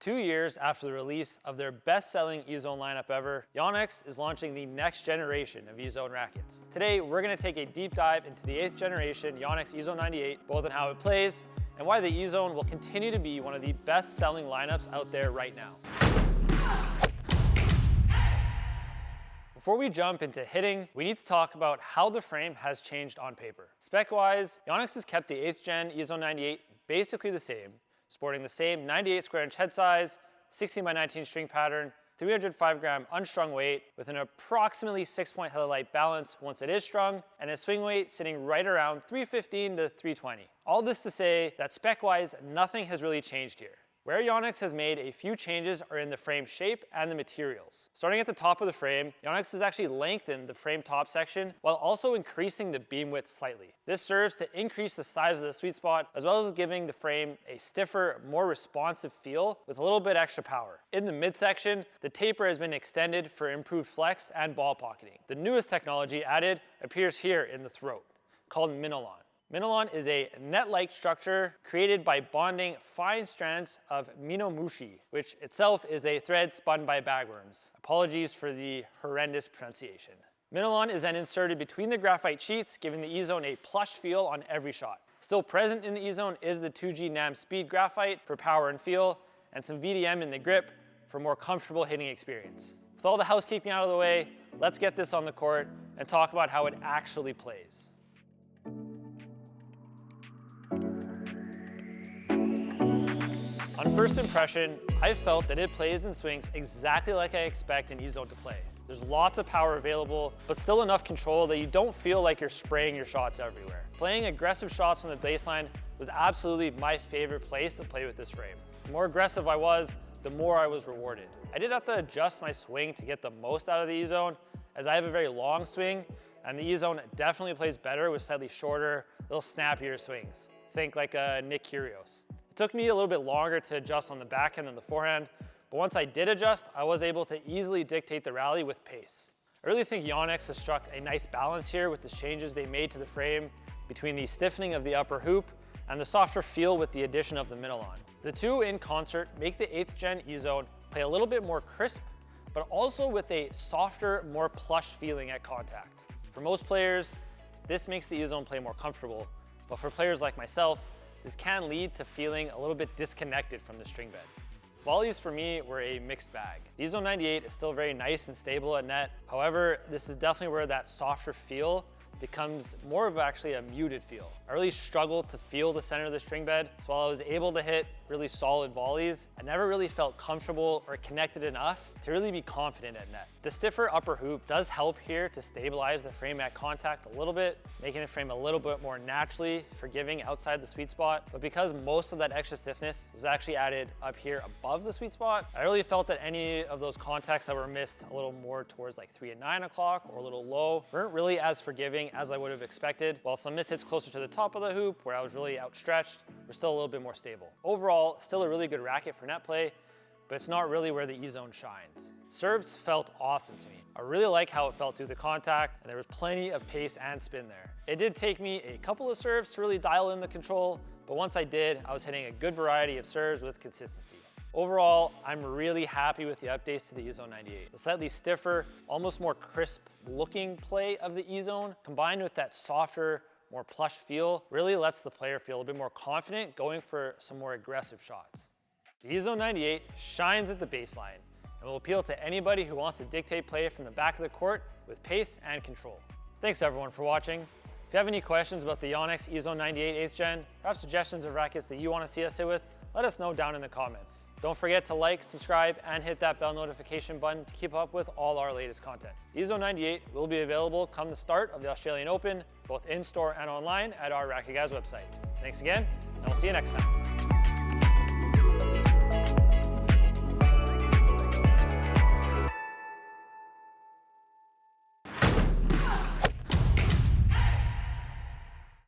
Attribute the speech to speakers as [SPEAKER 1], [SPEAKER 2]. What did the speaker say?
[SPEAKER 1] 2 years after the release of their best-selling EZONE lineup ever, Yonex is launching the next generation of EZONE rackets. Today, we're going to take a deep dive into the 8th generation Yonex EZONE 98, both on how it plays and why the EZONE will continue to be one of the best-selling lineups out there right now. Before we jump into hitting, we need to talk about how the frame has changed on paper. Spec-wise, Yonex has kept the 8th gen EZONE 98 basically the same, sporting the same 98 square inch head size, 16 by 19 string pattern, 305 gram unstrung weight with an approximately 6-point headlight balance once it is strung, and a swing weight sitting right around 315 to 320. All this to say that spec-wise, nothing has really changed here. Where Yonex has made a few changes are in the frame shape and the materials. Starting at the top of the frame, Yonex has actually lengthened the frame top section while also increasing the beam width slightly. This serves to increase the size of the sweet spot as well as giving the frame a stiffer, more responsive feel with a little bit extra power. In the midsection, the taper has been extended for improved flex and ball pocketing. The newest technology added appears here in the throat, called Minilon. Minilon is a net-like structure created by bonding fine strands of minomushi, which itself is a thread spun by bagworms. Apologies for the horrendous pronunciation. Minilon is then inserted between the graphite sheets, giving the EZONE a plush feel on every shot. Still present in the EZONE is the 2G NAM speed graphite for power and feel, and some VDM in the grip for more comfortable hitting experience. With all the housekeeping out of the way, let's get this on the court and talk about how it actually plays. On first impression, I felt that it plays and swings exactly like I expect an EZONE to play. There's lots of power available, but still enough control that you don't feel like you're spraying your shots everywhere. Playing aggressive shots from the baseline was absolutely my favorite place to play with this frame. The more aggressive I was, the more I was rewarded. I did have to adjust my swing to get the most out of the EZONE, as I have a very long swing, and the EZONE definitely plays better with slightly shorter, little snappier swings. Think like a Nick Kyrgios. It took me a little bit longer to adjust on the backhand than the forehand, but once I did adjust, I was able to easily dictate the rally with pace. I really think Yonex has struck a nice balance here with the changes they made to the frame between the stiffening of the upper hoop and the softer feel with the addition of the Minilon. The two in concert make the 8th gen EZONE play a little bit more crisp, but also with a softer, more plush feeling at contact. For most players, this makes the EZONE play more comfortable, but for players like myself, this can lead to feeling a little bit disconnected from the string bed. Volleys for me were a mixed bag. The EZONE 98 is still very nice and stable at net. However, this is definitely where that softer feel becomes more of actually a muted feel. I really struggled to feel the center of the string bed, so while I was able to hit really solid volleys, I never really felt comfortable or connected enough to really be confident at net. The stiffer upper hoop does help here to stabilize the frame at contact a little bit, making the frame a little bit more naturally forgiving outside the sweet spot. But because most of that extra stiffness was actually added up here above the sweet spot, I really felt that any of those contacts that were missed a little more towards like 3 and 9 o'clock or a little low weren't really as forgiving as I would have expected, while some miss hits closer to the top of the hoop where I was really outstretched were still a little bit more stable. Overall, still a really good racket for net play, but it's not really where the EZONE shines. Serves felt awesome to me. I really like how it felt through the contact, and there was plenty of pace and spin there. It did take me a couple of serves to really dial in the control, but once I did, I was hitting a good variety of serves with consistency. Overall, I'm really happy with the updates to the EZONE 98. The slightly stiffer, almost more crisp looking play of the EZONE, combined with that softer, more plush feel, really lets the player feel a bit more confident going for some more aggressive shots. The EZONE 98 shines at the baseline and will appeal to anybody who wants to dictate play from the back of the court with pace and control. Thanks everyone for watching. If you have any questions about the Yonex EZONE 98 8th gen, or have suggestions of rackets that you want to see us hit with, let us know down in the comments. Don't forget to like, subscribe, and hit that bell notification button to keep up with all our latest content. EZONE 98 will be available come the start of the Australian Open, both in-store and online at our RacquetGuys website. Thanks again, and we'll see you next time.